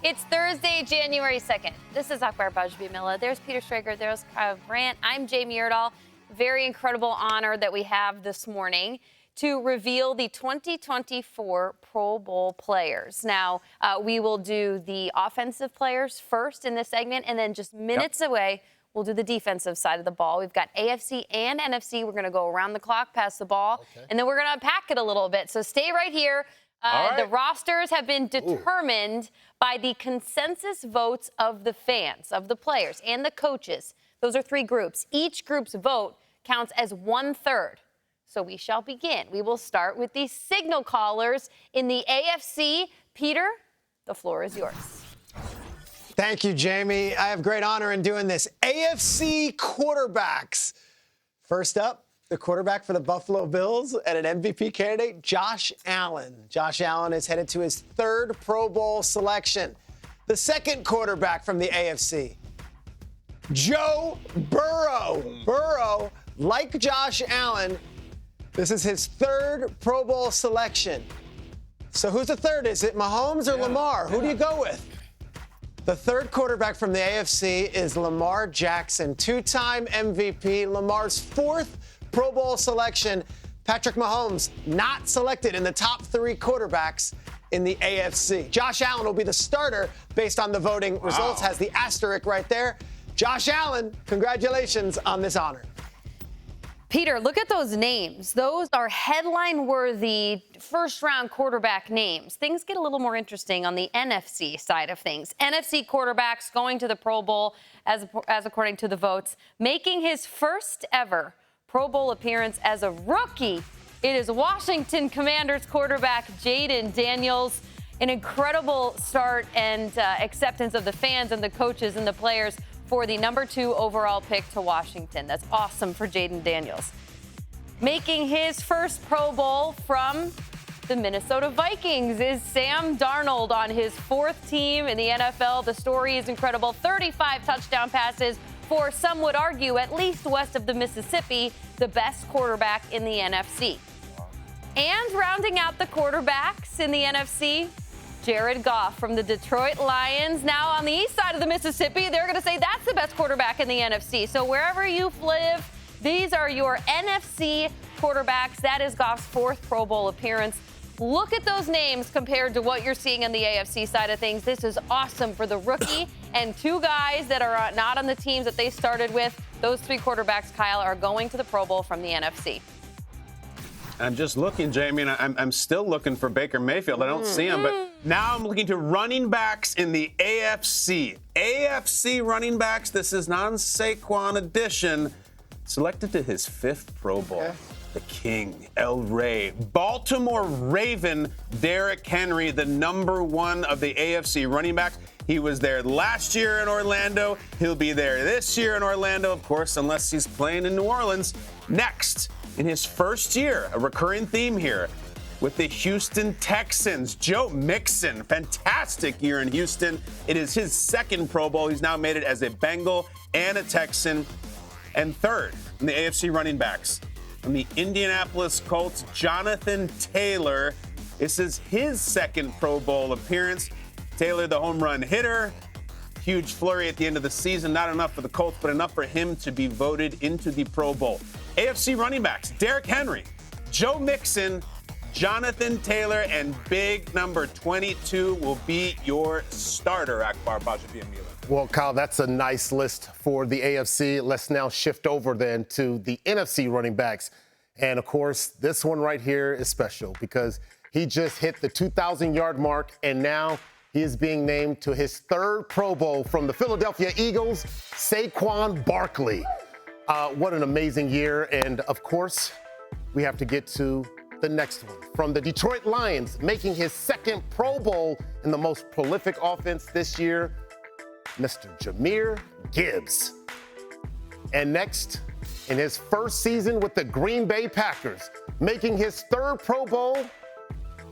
It's Thursday, January 2nd. This is Akbar Bajbimila. There's Peter Schrager. There's Kyle Brandt. I'm Jamie Erdahl. Very incredible honor that we have this morning to reveal the 2024 Pro Bowl players. Now, we will do the offensive players first in this segment, and then just minutes away, we'll do the defensive side of the ball. We've got AFC and NFC. We're going to go around the clock, pass the ball, and then we're going to unpack it a little bit. So stay right here. The rosters have been determined by the consensus votes of the fans, of the players, and the coaches. Those are three groups. Each group's vote counts as 1/3. So we shall begin. We will start with the signal callers in the AFC. Peter, the floor is yours. Thank you, Jamie. I have great honor in doing this. AFC quarterbacks. First up, the quarterback for the Buffalo Bills and an MVP candidate, Josh Allen. Josh Allen is headed to his third Pro Bowl selection. The second quarterback from the AFC, Joe Burrow. Burrow, like Josh Allen, this is his third Pro Bowl selection. So who's the third? Is it Mahomes or Lamar? Who do you go with? The third quarterback from the AFC is Lamar Jackson, two-time MVP. Lamar's fourth Pro Bowl selection. Patrick Mahomes not selected in the top three quarterbacks in the AFC. Josh Allen will be the starter based on the voting results. Has the asterisk right there. Josh Allen, congratulations on this honor. Peter, look at those names. Those are headline-worthy first-round quarterback names. Things get a little more interesting on the NFC side of things. NFC quarterbacks going to the Pro Bowl, as according to the votes, making his first ever Pro Bowl appearance as a rookie. It is Washington Commanders quarterback Jayden Daniels. An incredible start and acceptance of the fans and the coaches and the players for the number 2 overall pick to Washington. That's awesome for Jayden Daniels. Making his first Pro Bowl from the Minnesota Vikings is Sam Darnold on his fourth team in the NFL. The story is incredible. 35 touchdown passes for, some would argue, at least west of the Mississippi, the best quarterback in the NFC. And rounding out the quarterbacks in the NFC, Jared Goff from the Detroit Lions. Now on the east side of the Mississippi, they're going to say that's the best quarterback in the NFC. So wherever you live, these are your NFC quarterbacks. That is Goff's fourth Pro Bowl appearance. Look at those names compared to what you're seeing on the AFC side of things. This is awesome for the rookie and two guys that are not on the teams that they started with. Those three quarterbacks, Kyle, are going to the Pro Bowl from the NFC. I'm just looking, Jamie, and I'm still looking for Baker Mayfield. I don't see him, but now I'm looking to running backs in the AFC. AFC running backs, this is non-Saquon edition, selected to his fifth Pro Bowl. Okay. The King, El Rey, Baltimore Raven, Derrick Henry, the number 1 of the AFC running backs. He was there last year in Orlando. He'll be there this year in Orlando, of course, unless he's playing in New Orleans. Next, in his first year, a recurring theme here with the Houston Texans, Joe Mixon. Fantastic year in Houston. It is his second Pro Bowl. He's now made it as a Bengal and a Texan. And third, in the AFC running backs, from the Indianapolis Colts, Jonathan Taylor. This is his second Pro Bowl appearance. Taylor, the home run hitter. Huge flurry at the end of the season. Not enough for the Colts, but enough for him to be voted into the Pro Bowl. AFC running backs, Derrick Henry, Joe Mixon, Jonathan Taylor, and big number 22 will be your starter, Akbar Bajbimila. Well, Kyle, that's a nice list for the AFC. Let's now shift over then to the NFC running backs. And, of course, this one right here is special because he just hit the 2,000-yard mark, and now he is being named to his third Pro Bowl from the Philadelphia Eagles, Saquon Barkley. What an amazing year. And, of course, we have to get to the next one. From the Detroit Lions, making his second Pro Bowl in the most prolific offense this year, Mr. Jahmyr Gibbs. And next, in his first season with the Green Bay Packers, making his third Pro Bowl,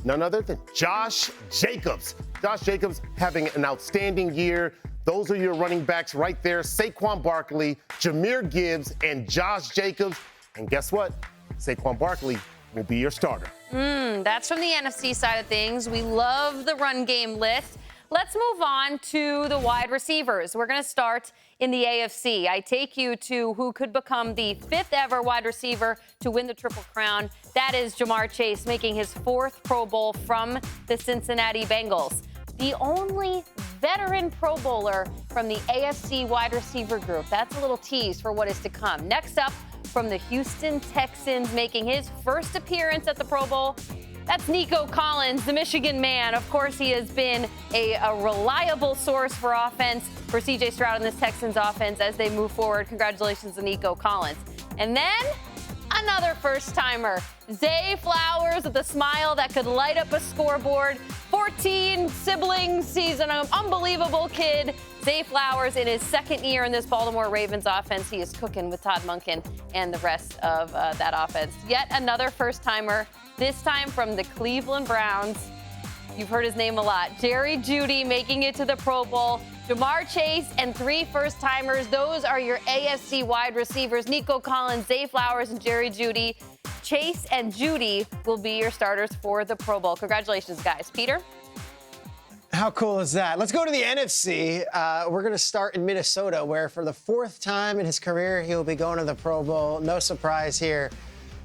none other than Josh Jacobs. Josh Jacobs having an outstanding year. Those are your running backs right there, Saquon Barkley, Jahmyr Gibbs, and Josh Jacobs. And guess what? Saquon Barkley will be your starter. That's from the NFC side of things. We love the run game list. Let's move on to the wide receivers. We're going to start in the AFC. I take you to who could become the 5th ever wide receiver to win the Triple Crown. That is Jamar Chase, making his 4th Pro Bowl from the Cincinnati Bengals. The only veteran Pro Bowler from the AFC wide receiver group. That's a little tease for what is to come. Next up, from the Houston Texans, making his first appearance at the Pro Bowl, that's Nico Collins, the Michigan man. Of course, he has been a reliable source for offense for C.J. Stroud and this Texans offense as they move forward. Congratulations to Nico Collins. And then another first-timer, Zay Flowers with a smile that could light up a scoreboard. 14 siblings. He's an unbelievable kid. Zay Flowers in his 2nd year in this Baltimore Ravens offense. He is cooking with Todd Monken and the rest of that offense. Yet another first-timer, this time from the Cleveland Browns. You've heard his name a lot. Jerry Jeudy making it to the Pro Bowl. Jamar Chase and 3 first-timers. Those are your AFC wide receivers. Nico Collins, Zay Flowers, and Jerry Jeudy. Chase and Jeudy will be your starters for the Pro Bowl. Congratulations, guys. Peter? How cool is that? Let's go to the NFC. We're going to start in Minnesota, where for the 4th time in his career, he'll be going to the Pro Bowl. No surprise here.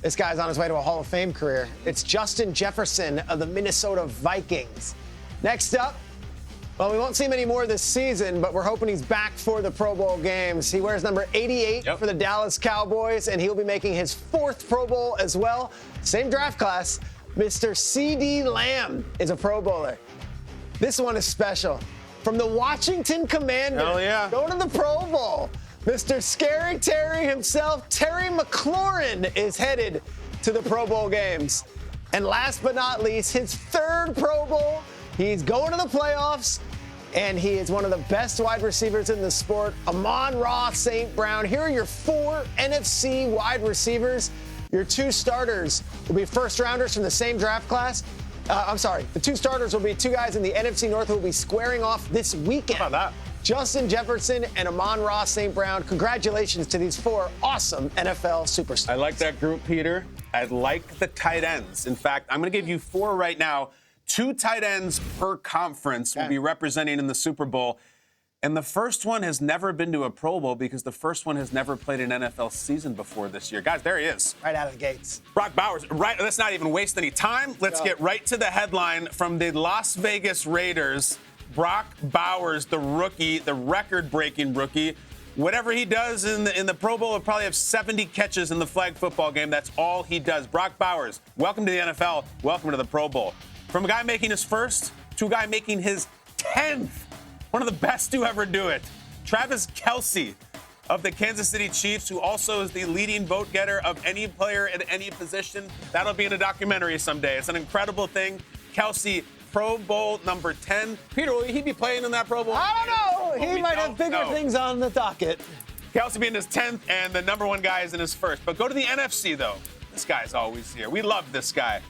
This guy's on his way to a Hall of Fame career. It's Justin Jefferson of the Minnesota Vikings. Next up, well, we won't see him anymore this season, but we're hoping he's back for the Pro Bowl games. He wears number 88 for the Dallas Cowboys, and he'll be making his 4th Pro Bowl as well. Same draft class. Mr. C.D. Lamb is a Pro Bowler. This one is special. From the Washington Commanders, going to the Pro Bowl. Mr. Scary Terry himself, Terry McLaurin, is headed to the Pro Bowl games. And last but not least, his 3rd Pro Bowl. He's going to the playoffs, and he is one of the best wide receivers in the sport, Amon-Ra St. Brown. Here are your 4 NFC wide receivers. Your 2 starters will be first-rounders from the same draft class. The 2 starters will be 2 guys in the NFC North who will be squaring off this weekend. How about that? Justin Jefferson and Amon-Ra St. Brown. Congratulations to these 4 awesome NFL superstars. I like that group, Peter. I like the tight ends. In fact, I'm going to give you 4 right now. 2 tight ends per conference will be representing in the Super Bowl. And the first one has never been to a Pro Bowl because the first one has never played an NFL season before this year. Guys, there he is. Right out of the gates. Brock Bowers. Right. Let's not even waste any time. Let's get right to the headline from the Las Vegas Raiders. Brock Bowers, the rookie, the record-breaking rookie. Whatever he does in the Pro Bowl, he'll probably have 70 catches in the flag football game. That's all he does. Brock Bowers, welcome to the NFL. Welcome to the Pro Bowl. From a guy making his first to a guy making his 10th. One of the best to ever do it. Travis Kelce of the Kansas City Chiefs, who also is the leading vote getter of any player at any position. That'll be in a documentary someday. It's an incredible thing. Kelce, Pro Bowl number 10. Peter, will he be playing in that Pro Bowl? I don't know. He might have bigger things on the docket. Kelce being his 10th, and the number 1 guy is in his 1st. But go to the NFC, though. This guy's always here. We love this guy.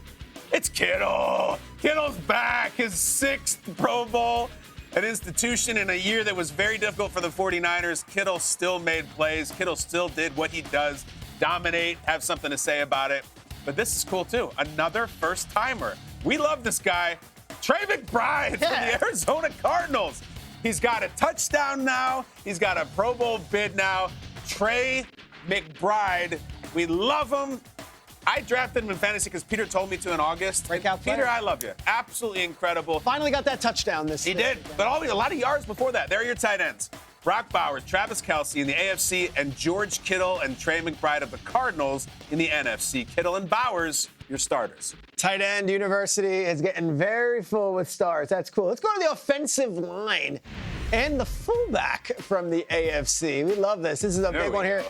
It's Kittle. Kittle's back. His 6th Pro Bowl. An institution in a year that was very difficult for the 49ers. Kittle still made plays. Kittle still did what he does. Dominate, have something to say about it. But this is cool, too. Another first-timer. We love this guy. Trey McBride from the Arizona Cardinals. He's got a touchdown now. He's got a Pro Bowl bid now. Trey McBride. We love him. I drafted him in fantasy because Peter told me to in August. Breakout player. Peter, I love you. Absolutely incredible. Finally got that touchdown this He did, but a lot of yards before that. There are your tight ends. Brock Bowers, Travis Kelce in the AFC, and George Kittle and Trey McBride of the Cardinals in the NFC. Kittle and Bowers, your starters. Tight end university is getting very full with stars. That's cool. Let's go to the offensive line and the fullback from the AFC. We love this. This is a big one here.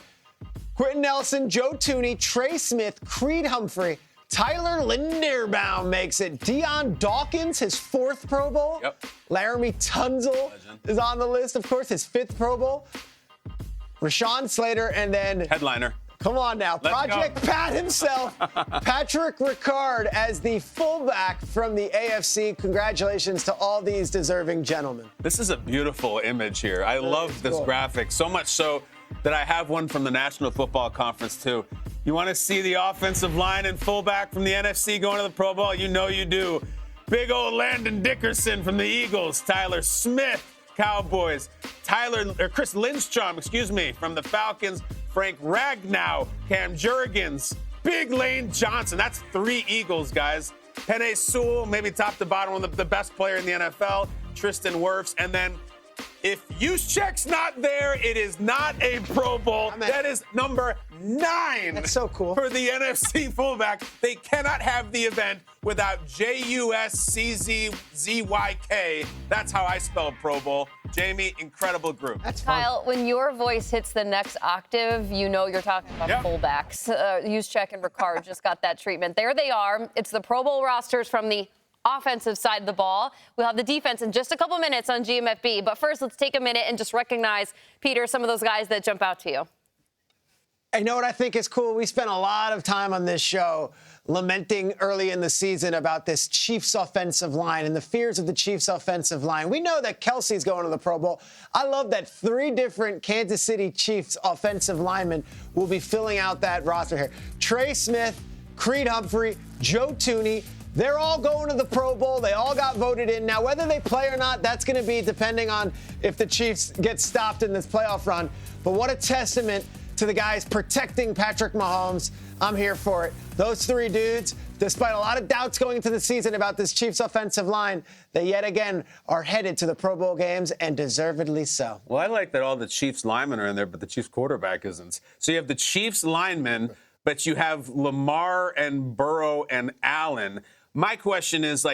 Quentin Nelson, Joe Tooney, Trey Smith, Creed Humphrey, Tyler Linderbaum makes it. Deion Dawkins, his 4th Pro Bowl. Yep. Laramie Tunsil is on the list, of course, his 5th Pro Bowl. Rashawn Slater, and then Headliner. Come on now. Project Pat himself, Patrick Ricard as the fullback from the AFC. Congratulations to all these deserving gentlemen. This is a beautiful image here. I love this graphic, so much so that I have one from the National Football Conference, too. You want to see the offensive line and fullback from the NFC going to the Pro Bowl? You know you do. Big old Landon Dickerson from the Eagles. Tyler Smith, Cowboys. Chris Lindstrom, from the Falcons. Frank Ragnow, Cam Jurgens, Big Lane Johnson. That's 3 Eagles, guys. Penei Sewell, maybe top to bottom, one of the best player in the NFL. Tristan Wirfs. And then if Juszczyk's not there, it is not a Pro Bowl. That is number 9. That's so cool. For the NFC fullback. They cannot have the event without Juszczyk. That's how I spell Pro Bowl. Jamie, incredible group. That's fun. Kyle, when your voice hits the next octave, you know you're talking about fullbacks. Juszczyk and Ricard just got that treatment. There they are. It's the Pro Bowl rosters from the offensive side of the ball. We'll have the defense in just a couple minutes on GMFB. But first, let's take a minute and just recognize, Peter, some of those guys that jump out to you. I know what I think is cool. We spent a lot of time on this show lamenting early in the season about this Chiefs offensive line and the fears of the Chiefs offensive line. We know that Kelsey's going to the Pro Bowl. I love that 3 different Kansas City Chiefs offensive linemen will be filling out that roster here. Trey Smith, Creed Humphrey, Joe Tooney. They're all going to the Pro Bowl. They all got voted in. Now, whether they play or not, that's going to be depending on if the Chiefs get stopped in this playoff run. But what a testament to the guys protecting Patrick Mahomes. I'm here for it. Those 3 dudes, despite a lot of doubts going into the season about this Chiefs offensive line, they yet again are headed to the Pro Bowl games, and deservedly so. Well, I like that all the Chiefs linemen are in there, but the Chiefs quarterback isn't. So you have the Chiefs linemen, but you have Lamar and Burrow and Allen. My question is,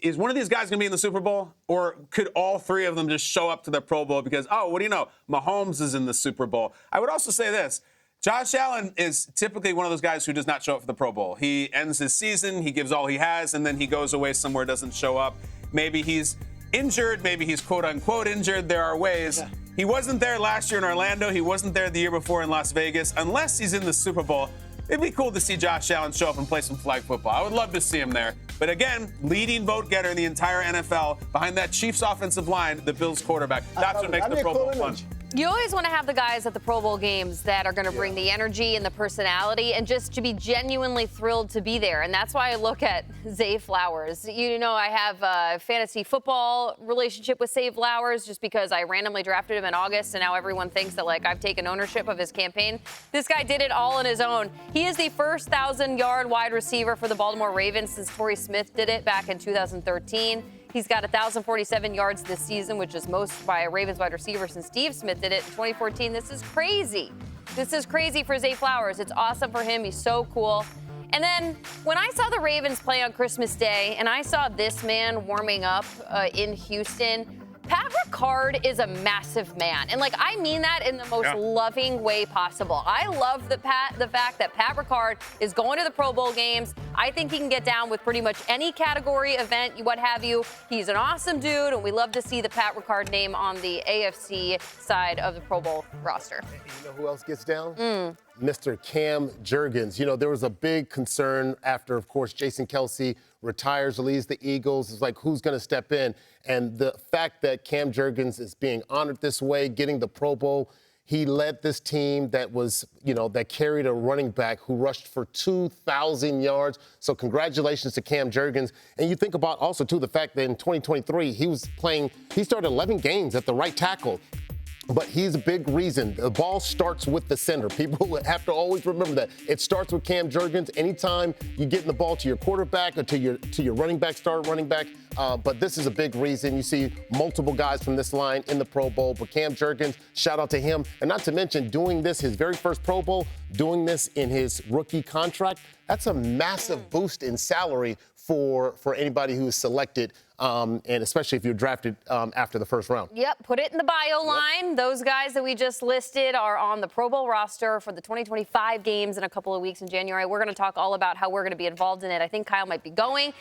is one of these guys going to be in the Super Bowl? Or could all 3 of them just show up to the Pro Bowl because, what do you know? Mahomes is in the Super Bowl. I would also say this. Josh Allen is typically one of those guys who does not show up for the Pro Bowl. He ends his season, he gives all he has, and then he goes away somewhere, doesn't show up. Maybe he's injured, maybe he's quote-unquote injured. There are ways. Yeah. He wasn't there last year in Orlando. He wasn't there the year before in Las Vegas. Unless he's in the Super Bowl, it'd be cool to see Josh Allen show up and play some flag football. I would love to see him there. But again, leading vote getter in the entire NFL, behind that Chiefs offensive line, the Bills quarterback. That's what makes the Pro Bowl fun. You always want to have the guys at the Pro Bowl games that are going to bring the energy and the personality and just to be genuinely thrilled to be there. And that's why I look at Zay Flowers. You know, I have a fantasy football relationship with Zay Flowers just because I randomly drafted him in August, and now everyone thinks that, I've taken ownership of his campaign. This guy did it all on his own. He is the first 1,000-yard wide receiver for the Baltimore Ravens since Torrey Smith did it back in 2013. He's got 1,047 yards this season, which is most by a Ravens wide receiver since Steve Smith did it in 2014. This is crazy. This is crazy for Zay Flowers. It's awesome for him. He's so cool. And then when I saw the Ravens play on Christmas Day and I saw this man warming up in Houston, Pat Ricard is a massive man. And I mean that in the most loving way possible. I love the fact that Pat Ricard is going to the Pro Bowl games. I think he can get down with pretty much any category, event, what have you. He's an awesome dude, and we love to see the Pat Ricard name on the AFC side of the Pro Bowl roster. You know who else gets down? Mr. Cam Jurgens. You know, there was a big concern after, of course, Jason Kelsey retires, leaves the Eagles. It's who's going to step in? And the fact that Cam Jurgens is being honored this way, getting the Pro Bowl, he led this team that was, that carried a running back who rushed for 2,000 yards. So congratulations to Cam Jurgens. And you think about also, too, the fact that in 2023, he started 11 games at the right tackle. But he's a big reason. The ball starts with the center. People have to always remember that. It starts with Cam Jurgens. Anytime you get the ball to your quarterback or to your running back, star running back. But this is a big reason. You see multiple guys from this line in the Pro Bowl. But Cam Jurgens, shout out to him. And not to mention doing this, his very first Pro Bowl, doing this in his rookie contract. That's a massive boost in salary for anybody who is selected, and especially if you're drafted after the first round. Yep, put it in the bio line. Those guys that we just listed are on the Pro Bowl roster for the 2025 games in a couple of weeks in January. We're going to talk all about how we're going to be involved in it. I think Kyle might be going.